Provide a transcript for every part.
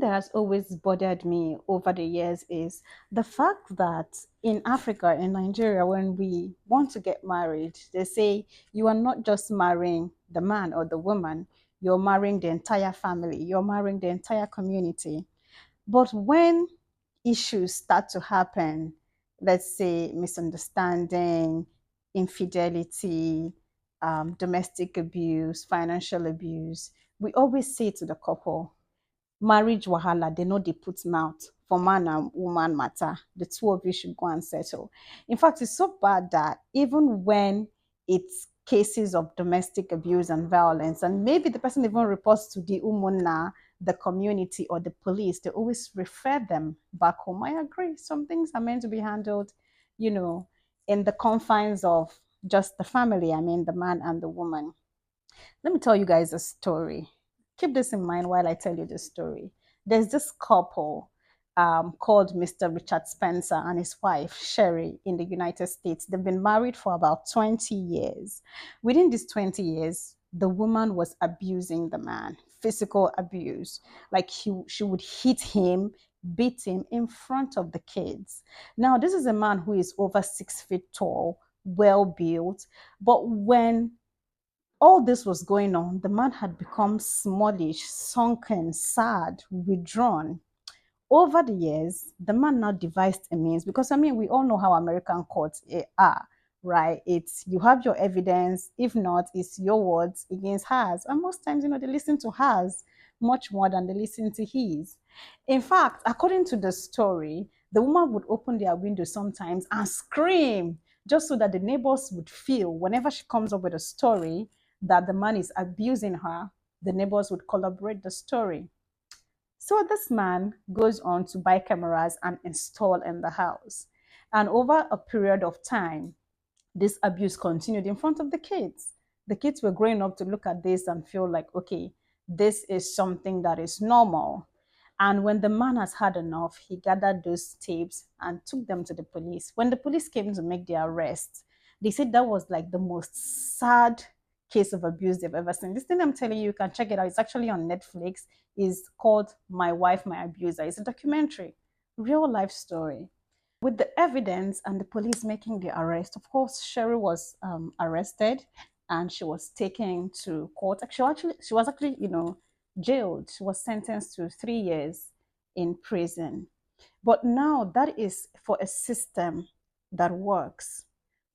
that has always bothered me over the years is the fact that in Africa, in Nigeria, when we want to get married, they say you are not just marrying the man or the woman, you're marrying the entire family, you're marrying the entire community. But when issues start to happen, let's say misunderstanding, infidelity, domestic abuse, financial abuse, we always say to the couple, marriage wahala, they know they put mouth for man and woman matter. The two of you should go and settle. In fact, it's so bad that even when it's cases of domestic abuse and violence, and maybe the person even reports to the umuna, the community or the police, they always refer them back home. I agree. Some things are meant to be handled, you know, in the confines of just the family. I mean, the man and the woman. Let me tell you guys a story. Keep this in mind while I tell you the story. There's this couple called Mr. Richard Spencer and his wife, Sherry, in the United States. They've been married for about 20 years. Within these 20 years, the woman was abusing the man, physical abuse. Like she would hit him, beat him in front of the kids. Now, this is a man who is over 6 feet tall, well built. But when all this was going on, the man had become smallish, sunken, sad, withdrawn. Over the years, the man now devised a means because I mean, we all know how American courts are, right? It's you have your evidence, if not, it's your words against hers. And most times, they listen to hers much more than they listen to his. In fact, according to the story, the woman would open their window sometimes and scream just so that the neighbors would feel whenever she comes up with a story that the man is abusing her, the neighbors would corroborate the story. So this man goes on to buy cameras and install in the house. And over a period of time, this abuse continued in front of the kids. The kids were growing up to look at this and feel like, okay, this is something that is normal. And when the man has had enough, he gathered those tapes and took them to the police. When the police came to make their arrest, they said that was like the most sad case of abuse they've ever seen. This thing I'm telling you, you can check it out. It's actually on Netflix. Is called My Wife, My Abuser. It's a documentary, real life story. With the evidence and the police making the arrest, of course, Sherry was arrested and she was taken to court. She was actually, jailed. She was sentenced to 3 years in prison. But now that is for a system that works,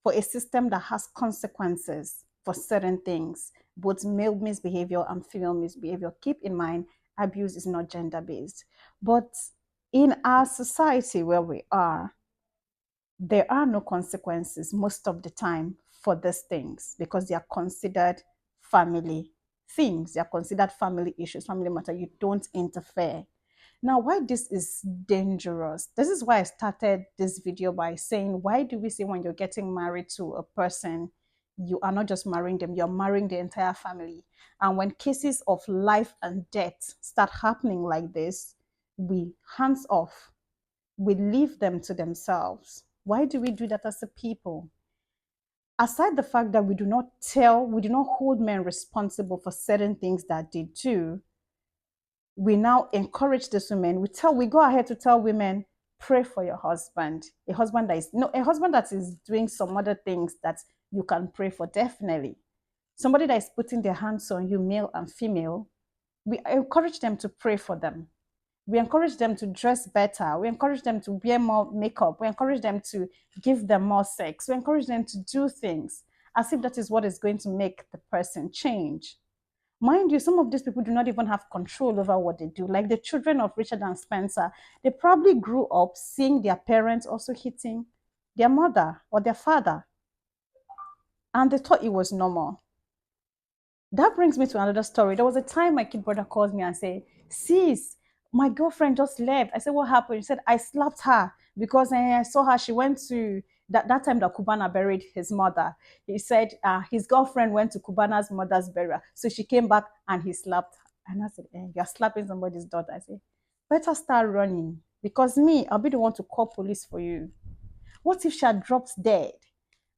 for a system that has consequences for certain things, both male misbehavior and female misbehavior. Keep in mind, abuse is not gender based. But in our society where we are, there are no consequences most of the time for these things because they are considered family things, they are considered family issues, family matter. You don't interfere. Now, why this is dangerous? This is why I started this video by saying, why do we say when you're getting married to a person, you are not just marrying them, you're marrying the entire family. And when cases of life and death start happening like this, we hands off, we leave them to themselves. Why do we do that as a people? Aside the fact that we do not hold men responsible for certain things that they do, we now encourage these women. We go ahead to tell women, pray for your husband. A husband that is no, a husband that is doing some other things that you can pray for, definitely. Somebody that is putting their hands on you, male and female, we encourage them to pray for them. We encourage them to dress better. We encourage them to wear more makeup. We encourage them to give them more sex. We encourage them to do things as if that is what is going to make the person change. Mind you, some of these people do not even have control over what they do. Like the children of Richard and Spencer, they probably grew up seeing their parents also hitting their mother or their father, and they thought it was normal. That brings me to another story. There was a time my kid brother calls me and say, sis, my girlfriend just left. I said, what happened? He said, I slapped her because I saw her. She went to that time that Kubana buried his mother. He said his girlfriend went to Kubana's mother's burial. So she came back and he slapped her. And I said, you're slapping somebody's daughter. I said, better start running because me, I'll be the one to call police for you. What if she had dropped dead?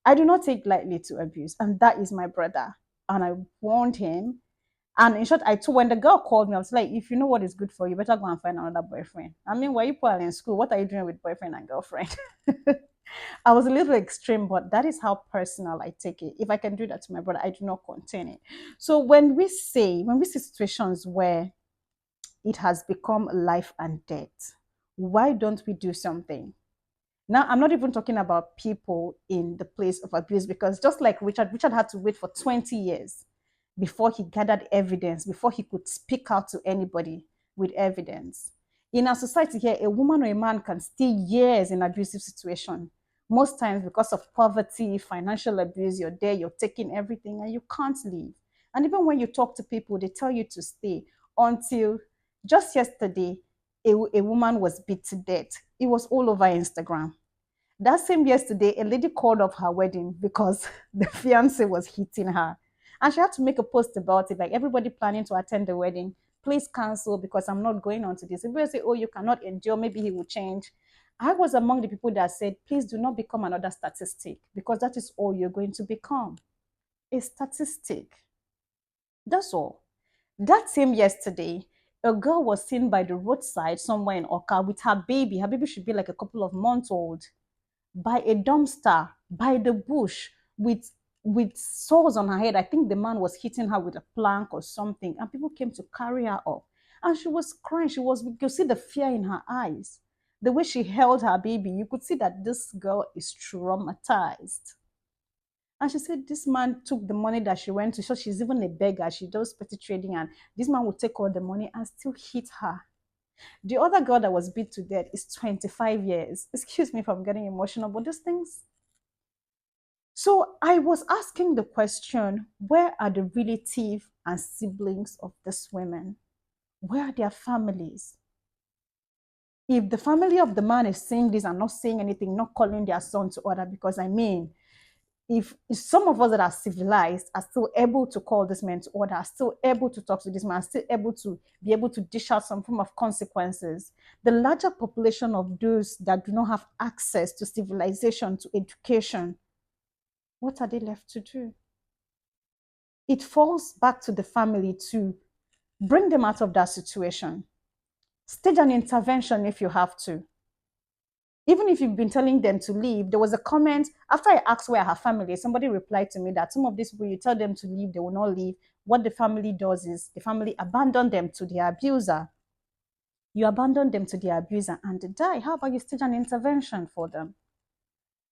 I do not take lightly to abuse, and that is my brother. And I warned him. And in short, I told when the girl called me, I was like, if you know what is good for you, better go and find another boyfriend. I mean, were you people in school? What are you doing with boyfriend and girlfriend? I was a little extreme, but that is how personal I take it. If I can do that to my brother, I do not contain it. So when we see situations where it has become life and death, why don't we do something? Now, I'm not even talking about people in the place of abuse, because just like Richard had to wait for 20 years before he gathered evidence, before he could speak out to anybody with evidence. In our society here, a woman or a man can stay years in abusive situation. Most times because of poverty, financial abuse, you're there, you're taking everything and you can't leave. And even when you talk to people, they tell you to stay until just yesterday, a woman was beat to death. It was all over Instagram. That same yesterday, a lady called off her wedding because the fiance was hitting her. And she had to make a post about it, like everybody planning to attend the wedding, please cancel because I'm not going on to this. If people say, oh, you cannot endure, maybe he will change. I was among the people that said, please do not become another statistic, because that is all you're going to become, a statistic. That's all. That same yesterday, a girl was seen by the roadside somewhere in Oka with her baby. Her baby should be like a couple of months old, by a dumpster, by the bush, with sores on her head. I think the man was hitting her with a plank or something, and people came to carry her up. And she was crying. You could see the fear in her eyes. The way she held her baby, you could see that this girl is traumatized. And she said this man took the money that she went to. So she's even a beggar. She does petty trading, and this man would take all the money and still hit her. The other girl that was beat to death is 25 years. Excuse me if I'm getting emotional, but these things. So I was asking the question, where are the relative and siblings of these women? Where are their families? If the family of the man is saying this and not saying anything, not calling their son to order, because I mean, if some of us that are civilized are still able to call this man to order, are still able to talk to this man, are still able to be able to dish out some form of consequences, the larger population of those that do not have access to civilization, to education, what are they left to do? It falls back to the family to bring them out of that situation. Stage an intervention if you have to. Even if you've been telling them to leave, there was a comment after I asked where her family is. Somebody replied to me that some of these people, you tell them to leave, they will not leave. What the family does is the family abandon them to their abuser. You abandon them to their abuser and they die. How about you stage an intervention for them?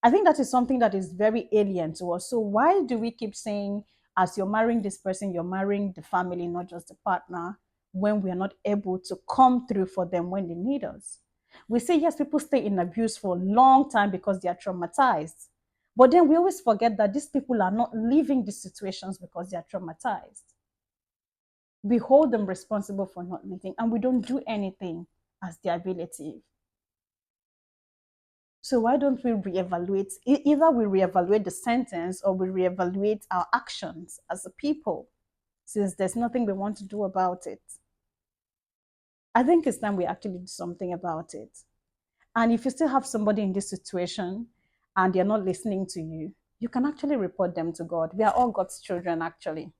I think that is something that is very alien to us. So why do we keep saying, as you're marrying this person, you're marrying the family, not just the partner, when we are not able to come through for them when they need us? We say, yes, people stay in abuse for a long time because they are traumatized. But then we always forget that these people are not leaving these situations because they are traumatized. We hold them responsible for not leaving, and we don't do anything as their relative. So why don't we reevaluate? Either we reevaluate the sentence or we reevaluate our actions as a people, since there's nothing we want to do about it. I think it's time we actually do something about it. And if you still have somebody in this situation and they're not listening to you, you can actually report them to God. We are all God's children, actually.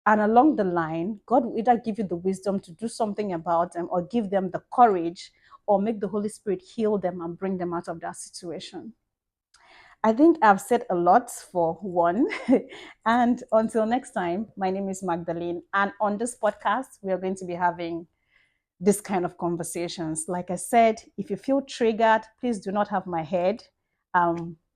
And along the line, God will either give you the wisdom to do something about them or give them the courage or make the Holy Spirit heal them and bring them out of that situation. I think I've said a lot for one. And until next time, my name is Magdalene. And on this podcast, we are going to be having this kind of conversations. Like I said, if you feel triggered, please do not have my head.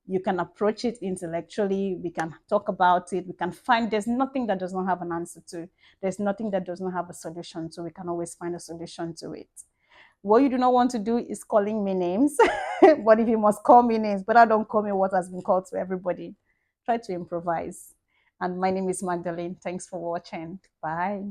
You can approach it intellectually. We can talk about it. We can find, there's nothing that does not have an answer to. There's nothing that does not have a solution to. We can always find a solution to it. What you do not want to do is calling me names. But if you must call me names, but I don't call me what has been called to everybody. Try to improvise. And my name is Magdalene. Thanks for watching. Bye.